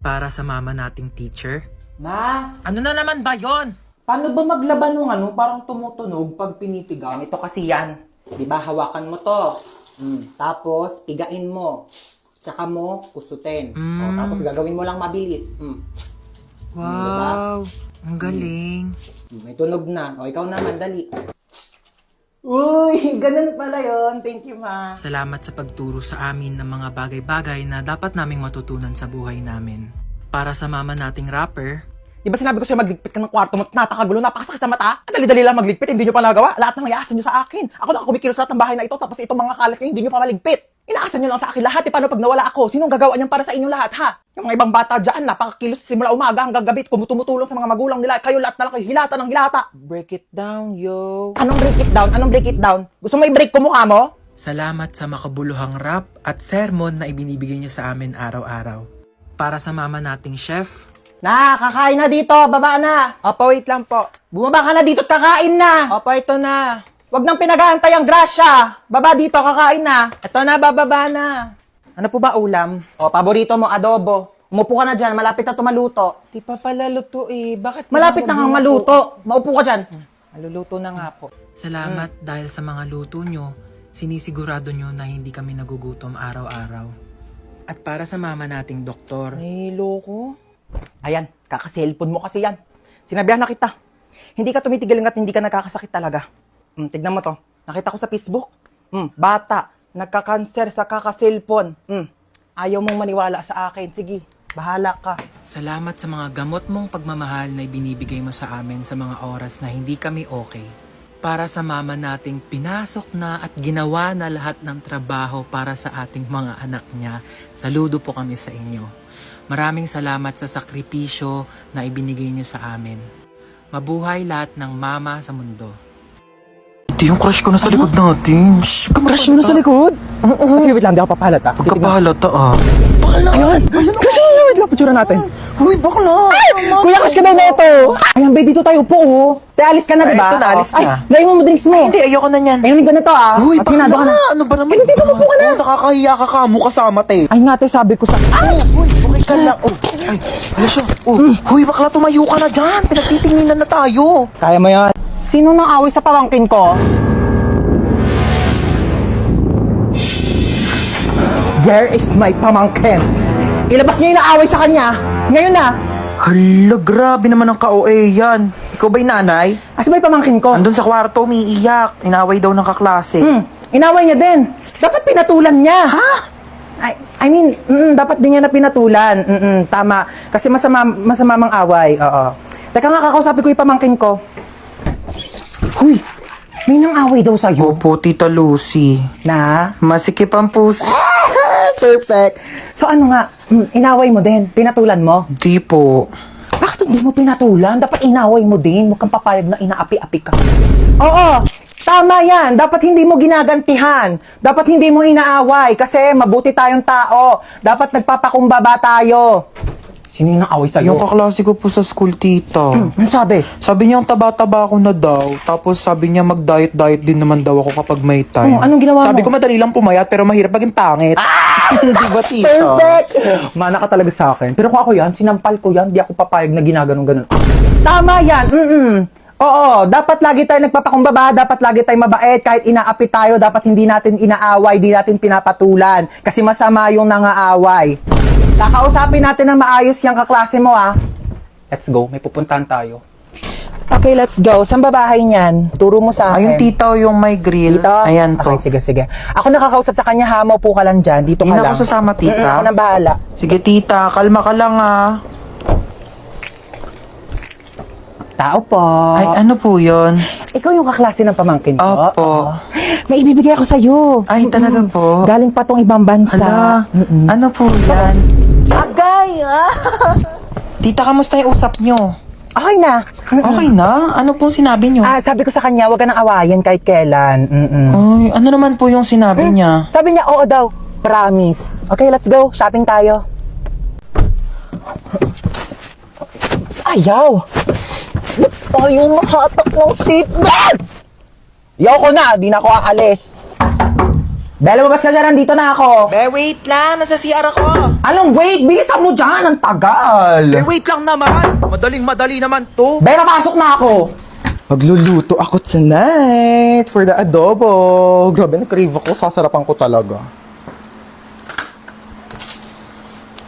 para sa mama nating teacher. Ma, Ano na naman ba yon? paano ba maglaban ng parang tumutunog pag pinitigan? Ito kasi yan. Di ba, hawakan mo to. Tapos, pigain mo. Tsaka mo, kusutin. O, tapos gagawin mo lang mabilis. Wow, ang galing. May tunog na. O, ikaw naman, dali. Uy, ganun pala yon. Thank you, ma. Salamat sa pagturo sa amin ng mga bagay-bagay na dapat naming matutunan sa buhay namin. Para sa mama nating rapper, Di ba sinabi ko sa'yo magligpit ka ng kwarto mo? Napakagulo, napakasakit sa mata. Ang dali-dali lang magligpit, hindi nyo pa nagawa. Lahat ng iaasan nyo sa akin. Ako na kumikilos lahat ng bahay na ito, tapos itong mga kalat nyo, hindi nyo pa maligpit. Inaasan nyo lang sa akin lahat. Paano pag nawala ako? Sinong gagawa niyan para sa inyo lahat, ha? Yung mga ibang bata dyan, napakakilos simula umaga hanggang gabi, tumutulong sa mga magulang nila. Kayo lahat na lang kayo, hilata ng hilata. Break it down, yo. Anong break it down? Anong break it down? Gusto mo i-break ko mukha mo? salamat sa makabuluhang rap at sermon na ibinibigay nyo sa amin araw-araw. Para sa mama nating chef, Kakain na dito, baba na. Opo, wait lang po. Bumaba ka na dito at kakain na. Opo, ito na. Huwag nang pinag-aantay ang grasya. Baba dito, kakain na. Ito na, bababa na. Ano po ba ulam? O, paborito mo, adobo. Umupo ka na dyan, malapit na tumaluto. Di pa pala luto eh. Bakit? Malapit na kang maluto. Maupo ka dyan. Maluluto na nga po. salamat dahil sa mga luto nyo, sinisigurado nyo na hindi kami nagugutom araw-araw. At para sa mama nating doktor, Nilo ko. Ayan, kaka-cellphone mo kasi yan. Sinabihan na kita. Hindi ka tumitigil hanggat hindi ka nagkakasakit talaga. Tignan mo to. Nakita ko sa Facebook. Bata, nagka-cancer sa kaka-cellphone. Ayaw mong maniwala sa akin. Sige, bahala ka. salamat sa mga gamot mong pagmamahal na ibinibigay mo sa amin sa mga oras na hindi kami okay. Para sa mama nating pinasok na at ginawa na lahat ng trabaho para sa ating mga anak niya, saludo po kami sa inyo. Maraming salamat sa sakripisyo na ibinigay niyo sa amin. Mabuhay lahat ng mama sa mundo. Ito yung crush ko na sa likod natin. Shhh, Crush mo na sa likod? Sige, wait lang, di ako papahalata. Pagkapahalata ah. Bakla! Ayun! Crush mo na, wait lang, picture natin. Uy, bakla! Kuya, crush ka daw na ito. Ayan, babe, dito tayo po, oh. Te, alis ka na, Ay, diba? ito na, alis Ay, na. naiwan mo drinks mo. Hindi, ayoko na yan. Ayun, ganito, ah. Uy, At hinado ka bakla! na. Ano ba naman? Ay, dito, upo ka na. Oh, nakakahiya ka ka. Kasama te. Ay, nga, te, sabi ko sa... Uy, okay ka lang. Oh, ay, ano siya? Oh, huy, bakla, tumayo ka na dyan. Pinagtitinginan na tayo. Kaya mo yan. Sino nang away sa pamangkin ko? Where is my pamangkin? Ilabas niyo yung naaway sa kanya. Ngayon na. Hala, grabe naman ang ka-OA yan. Ikaw ba'y nanay? Asa ba yung pamangkin ko? Andun sa kwarto, umiiyak. Inaway daw ng kaklase. Inaway niya din. Dapat pinatulan niya. Ha? I mean, dapat din niya na pinatulan. Tama. Kasi masama mang away. Oo. Teka nga, kakausapin ko yung pamangkin ko. Huy, may nang away daw sa'yo. Opo, Tita Lucy. Na? Masikip ang puso. Perfect. So ano nga, inaway mo din, pinatulan mo. Di po. Bakit hindi mo pinatulan? Dapat inaway mo din. Huwag kang papayag na inaapi-api ka. Oo, tama yan. Dapat hindi mo ginagantihan. Dapat hindi mo inaaway. Kasi mabuti tayong tao. Dapat nagpapakumbaba tayo. Sino yung naaway sa'yo? Yung kaklase ko po sa school, tita. Ano sabi? Sabi niya, ang taba-taba ako na daw. Tapos sabi niya, mag-diet-diet din naman daw ako kapag may time. Oh, anong ginawa Sabi mo? ko, madali lang pumayat, pero mahirap maging pangit. Di ba, tita? Perfect! Mana ka talaga sa akin. Pero kung ako yan, sinampal ko yan. Di ako papayag na ginaganon-ganon. Tama yan! Oo, dapat lagi tayo nagpapakumbaba, dapat lagi tayo mabait, kahit inaapi tayo, dapat hindi natin inaaway, di natin pinapatulan. Kasi masama yung nangaaway. Kakausapin natin na maayos yung kaklase mo, ah. Let's go, may pupuntahan tayo. Okay, let's go. Saan ba bahay niyan? Turo mo sa akin. Ayun, tita, yung may grill. Dito? Ayan po. Okay, sige. Ako nakakausap sa kanya, ha? Maupo ka lang dyan. Dito Hindi ka na lang. ako sasama, tita. Ako nang bahala. Sige, tita, kalma ka lang, ah. Tao po. Ay, ano po yun? Ikaw yung kaklase ng pamangkin ko? Opo. Oo. May ibibigay ako sa'yo. Ay, talaga po? Galing pa tong ibang bansa. Hala, ano po yan? Agay! Tita, kamusta yung usap nyo? Okay na. Okay na? Ano pong sinabi nyo? Sabi ko sa kanya, wag ka nang awayan kahit kailan. Ay, ano naman po yung sinabi niya? Sabi niya, oo daw. Promise. Okay, let's go. Shopping tayo. Ayaw! Ba't tayo mahatak ng seatbelt? Ayoko na, di na ako aalis. Bella, lumabas ka dyan, nandito na ako. Be, wait lang. Nasa CR ako. Anong wait? Bilisan mo dyan, ang tagal. Be, wait lang naman. Madaling-madali naman to. Bella, pasok na ako. Magluluto ako tonight for the adobo. Grabe, na-crave ako. Sasarapan ko talaga.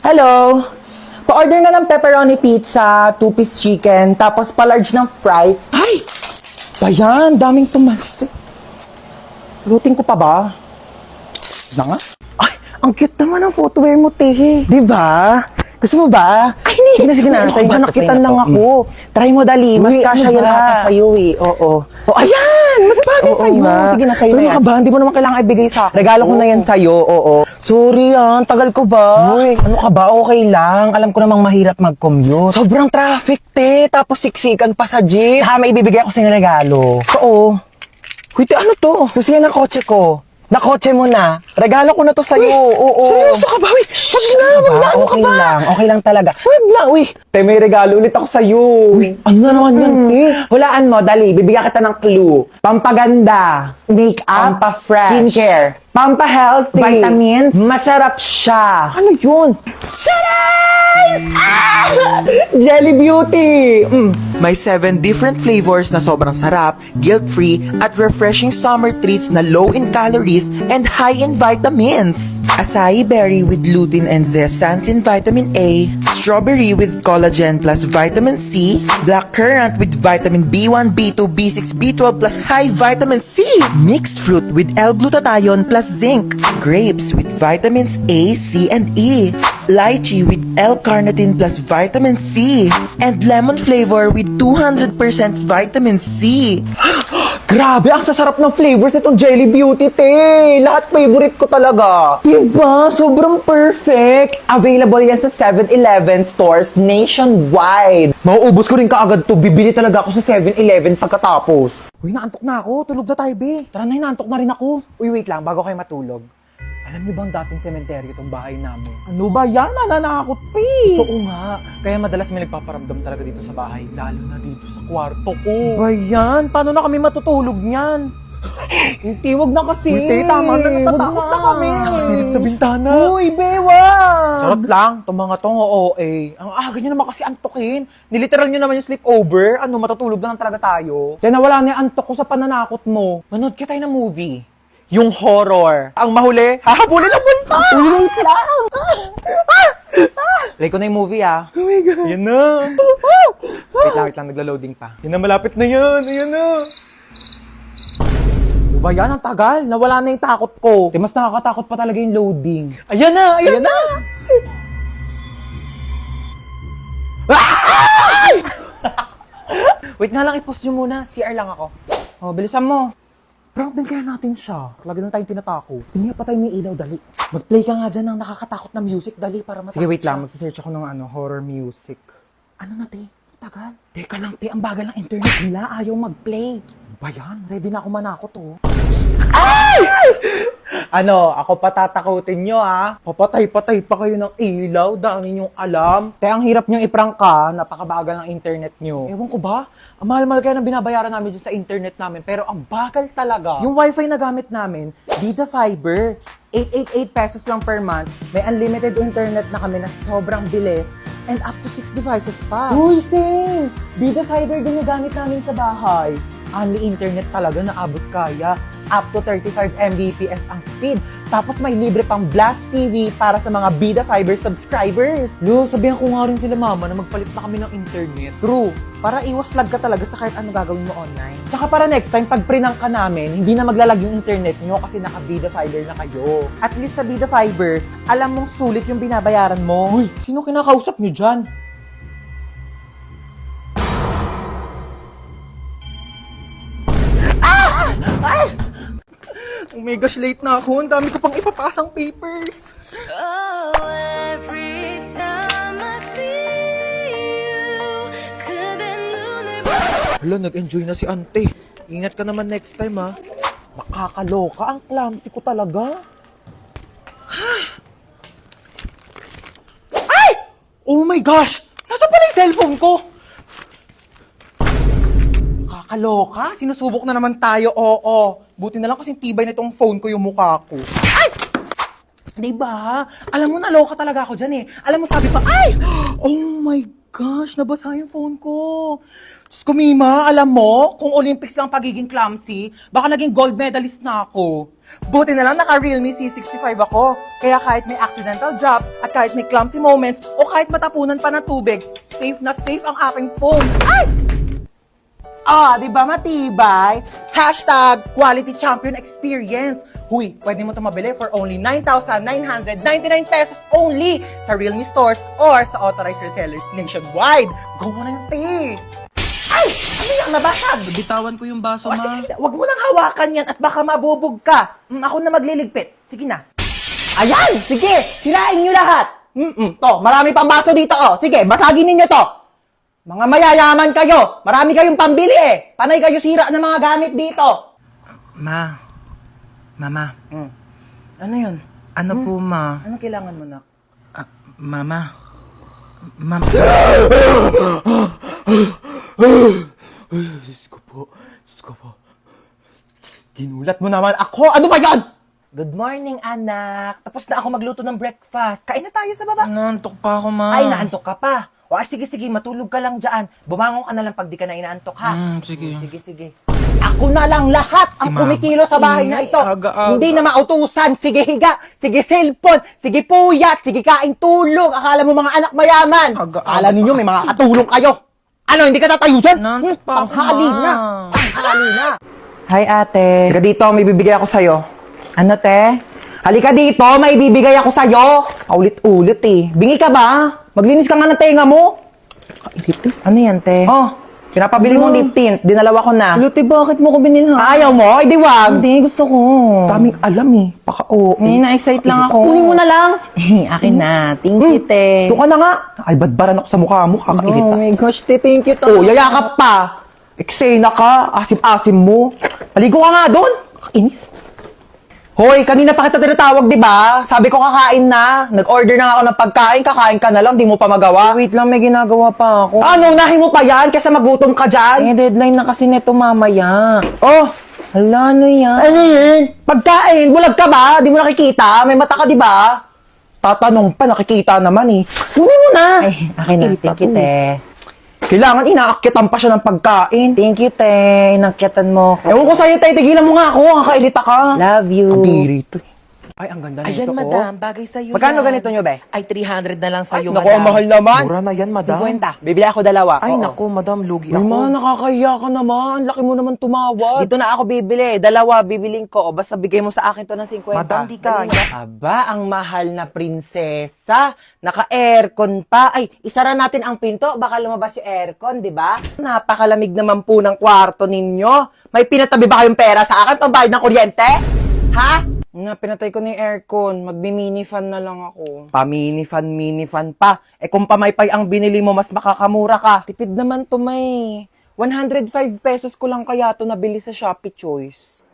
Hello? Pa-order na ng pepperoni pizza, 2-piece chicken, tapos pa-large ng fries. Ay! Bayan, daming tumalsik. Luting ko pa ba? Na nga? Ay, ang cute naman ang footwear mo, Tehe. Di ba? Gusto mo ba? Ay, hindi. Sige na. Sa'yo na nakitan lang ako. Try mo, dali. Mas kasha yan ata sa'yo eh. Oo. Oh, ayan! Mas bagay sa'yo. Sige na, sa'yo na yan. Ano ka ba? Hindi mo naman kailangan ibigay sa akin. Regalo ko na yan sa'yo. Oo. Sorry tagal ko ba? Uy, ano ka ba? Okay lang. Alam ko namang mahirap mag-commute. Sobrang traffic, te. Tapos siksikan pa sa jeep. Saka may ibibigay ako sa'yo ng regalo. Oo. Uy, te, ano to? Susiyan ng kotse ko. Nakotse mo na. Regalo ko na to sa'yo. Oo. Seryoso ka ba? Uy, wag na. Okay lang. Okay lang talaga. Wag na, uy. Te, may regalo ulit ako sa'yo. Uy, ano na naman yan, te? Hulaan mo, dali. Bibigyan kita ng clue. Pampaganda. Make-up. Pampa-fresh. Skincare. Pampa-healthy. Vitamins. Masarap siya. Ano yun? Jelly Beauty! May 7 different flavors na sobrang sarap, guilt-free, at refreshing summer treats na low in calories and high in vitamins. Acai berry with lutein and zeaxanthin vitamin A, strawberry with collagen plus vitamin C, black currant with vitamin B1, B2, B6, B12 plus high vitamin C, mixed fruit with L-glutathione plus zinc, grapes with vitamins A, C, and E, lychee with L-carnitine plus vitamin C, and lemon flavor with 200% vitamin C. Grabe, ang sasarap ng flavors nitong Jelly Beauty, te. Lahat favorite ko talaga. Diba? Sobrang perfect. Available yan sa 7-Eleven stores nationwide. Mauubos ko rin kaagad to. Bibili talaga ako sa 7-Eleven pagkatapos. Uy, naantok na ako. Tulog na tayo, be. Tara na, naantok na rin ako. Uy, wait lang. Bago kayo matulog. Alam niyo bang dating sementeryo itong bahay namin? Ano ba yan? Nananakot, pe! Oo nga. Kaya madalas may nagpaparamdam talaga dito sa bahay. Lalo na dito sa kwarto ko. Ba yan? Paano na kami matutulog niyan? Hindi, wag na kasi. Uy, te, tama na. Natatakot na kami. Nakasilip sa bintana. Uy, bewa! Charot lang. Itong mga tong OA. Ang aga nyo naman kasi antokin. Niliteral nyo naman yung sleepover. Ano, matutulog na lang talaga tayo. Kaya nawala na yung antok ko sa pananakot mo. Manood ka tayo ng movie. Yung horror. Ang mahuli, hahabulin ang multo! Wait lang! Play ko na yung movie, ah. Oh my God. Yan na. Wait lang, nagla-loading pa. Yan na, malapit na yan. Ayan na. Ba yan, ang tagal. Nawala na yung takot ko. Mas nakakatakot pa talaga yung loading. Ayan na, ayan na. Wait nga lang, i-pause nyo muna. CR lang ako. Oh, bilisan mo. Prank din kaya natin siya. Lagi lang tayong tinatako. Hindi pa tayo may ilaw, dali. Mag-play ka nga dyan ng nakakatakot na music, dali, para matakot. Sige, wait lang. Magsasearch ako ng horror music. Ano na, te? Tagal. Teka lang, te. Ang bagal ng internet nila. Ayaw mag-play. Ba yan? Ready na ako manakot, oh. Ay! Ano, ako patatakutin nyo, ah. Papatay-patay pa kayo ng ilaw. Dami nyong alam. Te, ang hirap nyong iprank ka. Napakabagal ng internet nyo. Ewan ko ba? Ang mahal-mahal kaya ng binabayaran namin dyan sa internet namin. Pero ang bagal talaga. Yung wifi na gamit namin, Vida Fiber. 888 pesos lang per month. May unlimited internet na kami na sobrang bilis. And up to 6 devices pa. Uy, sing! Vida Fiber din yung gamit namin sa bahay. Only internet talaga na abot kaya. Up to 35 Mbps ang speed. Tapos may libre pang Blast TV para sa mga Vida Fiber subscribers. Lo, sabihan ko nga rin sila mama na magpalit na kami ng internet. True. Para iwas lag ka talaga sa kahit ano gagawin mo online. Tsaka para next time, pag prinang ka namin, hindi na maglalag yung internet nyo kasi naka-Vida Fiber na kayo. At least sa Vida Fiber, alam mong sulit yung binabayaran mo. Uy, sino kinakausap nyo dyan? Oh my gosh, late na ako. Ang dami ko pang ipapasang papers. Oh, every time I see you, 그대 눈을 Hala, nag-enjoy na si ante. Ingat ka naman next time, ha? Nakakaloka. Ang clumsy ko talaga. Ay! Oh my gosh! Nasaan pala yung cellphone ko? Nakakaloka. Sinusubok na naman tayo, oo. Buti na lang kasing tibay na itong phone ko yung mukha ko. Ay! Diba? Alam mo, naloka talaga ako dyan eh. Alam mo, sabi pa, ay! Oh my gosh, nabasa yung phone ko. Diyos ko, Mima, alam mo, kung Olympics lang pagiging clumsy, baka naging gold medalist na ako. Buti na lang naka-Realme C65 ako. Kaya kahit may accidental drops, at kahit may clumsy moments, o kahit matapunan pa ng tubig, safe na safe ang aking phone. Ay! Ah, di ba matibay? Hashtag quality champion experience. Huy, pwede mo ito mabili for only 9,999 pesos only sa Realme stores or sa authorized resellers nationwide. Go mo na yung tea. Ay! Ano yung nabasag? Bitawan ko yung baso, O, sige, wag mo nang hawakan yan at baka mabubog ka. Ako na magliligpit. Sige na. Ayan! Sige! Sirain nyo lahat! To, marami pang baso dito, oh. Sige, basagin ninyo to. Mga mayayaman kayo! Marami kayong pambili eh! Panay kayo sira ng mga gamit dito! Mama, Ano yun? ano po, ma? Anong kailangan mo, nak? Mama. Diyos ko po. Ginulat mo naman ako! Ano ba yan? Good morning, anak. Tapos na ako magluto ng breakfast. Kain na tayo sa baba. Naantok pa ako, ma. Ay, naantok ka pa. O, sige, matulog ka lang dyan. Bumangon ka na lang pag di ka na inaantok, ha? Sige. Sige. Ako na lang lahat ang Mama. kumikilo sa bahay na ito. Aga-aga. Hindi na mautusan. Sige, higa. Sige, cellphone. Sige, puyat. Sige, kain tulog. Akala mo mga anak mayaman. Aga-aga Akala ninyo pa may mga katulong kayo. Ano, hindi ka tatayo dyan? Naantok pa ako, Panghali Ma. na. Panghali na. Hi, ate. Halika dito, may bibigay ako sa'yo. Ano, te? Halika dito, may bibigay ako sa'yo. Paulit-ulit eh. Bingi ka ba? Maglinis ka nga ng tenga mo. Ano yan, te? Oh, pinapabili mong lip tint. Dinalawa ko na. Luti, bakit mo ko binilhan? Ayaw mo? Ay, di wag. Hindi, gusto ko. Daming alam eh. Paka-oo. Na-excite lang ako. Kunin mo na lang. Akin na. Thank you, te. Doon ka na nga. Ay, badbaran ako sa mukha mo. Kakairita. Oh my gosh, te. Thank you, Oh, yayakap pa. Eksena ka. Asim-asim mo. Paligo ka nga doon. Kainis. Hoy, kanina pa kita tinatawag, di ba? Sabi ko kakain na. Nag-order na nga ako ng pagkain. Kakain ka na lang. Di mo pa magawa. Wait lang, may ginagawa pa ako. Ano, unahin mo pa yan? Kesa magutom ka dyan. Deadline na kasi neto mamaya. Oh, Hala, ano yan? ano yun? Pagkain, bulag ka ba? Di mo nakikita? May mata ka, di ba? Tatanong pa, nakikita naman eh. Kunin mo na. Ay, akin na. Irita Thank you, to. te. Kailangan inaakyatan pa siya ng pagkain. Thank you, te. Inakyatan mo ako. Ewan ko sa'yo, tay, tigilan mo nga ako. Kakailita ka. Love you. Ang diri ito eh. Ay, ang ganda nito. Ayan, oh. madam. Bagay sa'yo Magkano yan. ganito nyo, be? Ay, 300 na lang Ay, sa'yo, naku, madam. ang mahal naman. Mura na yan, madam. 50. Bibili ako dalawa. Ay, Oo. naku, madam. Lugi Ay, ako. ma, nakakahiya ka naman. Laki mo naman tumawad. Dito na ako bibili. Dalawa, bibiling ko. O, basta bigay mo sa akin to ng 50. Madam, di kaya. Aba, ang mahal na prinsesa. Naka-aircon pa. Ay, isara natin ang pinto. Baka lumabas yung aircon, di ba? Napakalamig naman po ng kwarto ninyo. May pinatabi ba kayong pera sa akin? Pambayad ng kuryente? Ha? Na, pinatay ko na yung aircon. Magbi-mini fan na lang ako. Mini fan pa. Eh kung pamaypay ang binili mo, mas makakamura ka. Tipid naman to, may. 105 pesos ko lang kaya to nabili sa Shopee Choice.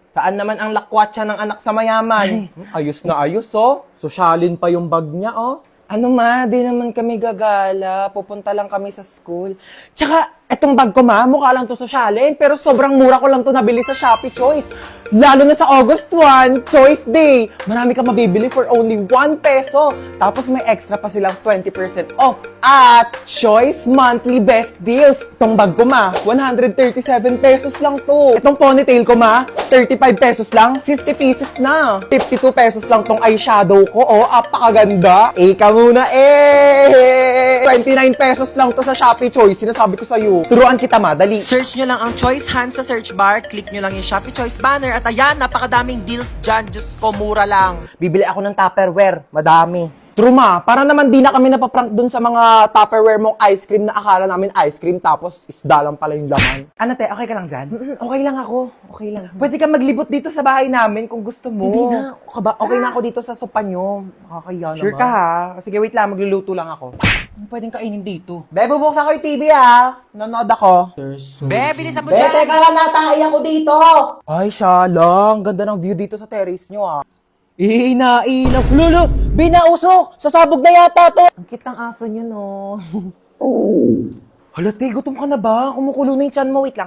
Saan naman ang lakwatsa ng anak sa mayaman? Ayos na ayos, oh. Sosyalin pa yung bag niya, oh. Ano ma, di naman kami gagala. Pupunta lang kami sa school. Tsaka, etong bag ko, ma, mukha lang to sosyalin, pero sobrang mura ko lang to nabili sa Shopee Choice. Lalo na sa August 1, Choice Day. Marami kang mabibili for only 1 peso. Tapos may extra pa silang 20% off. At Choice Monthly Best Deals. Itong bag ko, ma, 137 pesos lang to. Itong ponytail ko, ma, 35 pesos lang, 50 pieces na. 52 pesos lang tong eyeshadow ko, oh, apakaganda. Ika muna, 29 pesos lang to sa Shopee Choice. Sinasabi ko sa'yo. Turuan kita, ma, dali. Search nyo lang ang Choice Hands sa search bar. Click nyo lang yung Shopee Choice banner. At ayan, napakadaming deals dyan. Diyos ko, mura lang. Bibili ako ng Tupperware. Madami. True, ma. Para naman di na kami napaprank dun sa mga Tupperware mong ice cream na akala namin ice cream tapos isda lang pala yung laman. Ano te, okay ka lang dyan? Okay lang ako. Okay lang. Pwede ka maglibot dito sa bahay namin kung gusto mo. Hindi na. Okay na ako dito sa sopa nyo. Nakakahiya naman. Sure ka, ha? Sige, wait lang. Magluluto lang ako. Pwedeng kainin dito. Be, bubuksan ko yung TV, ha? Nanood ako. Be, bilisan mo Be, dyan. teka lang, natay ako dito. Ay, siya lang. Ganda ng view dito sa terrace nyo, ha? Inainap. Lolo, binausok. Sasabog na yata to. Ang cute ng aso niyo, no? Hala, te, gutom ka na ba? Kumukulo na yung tiyan mo. Wait lang.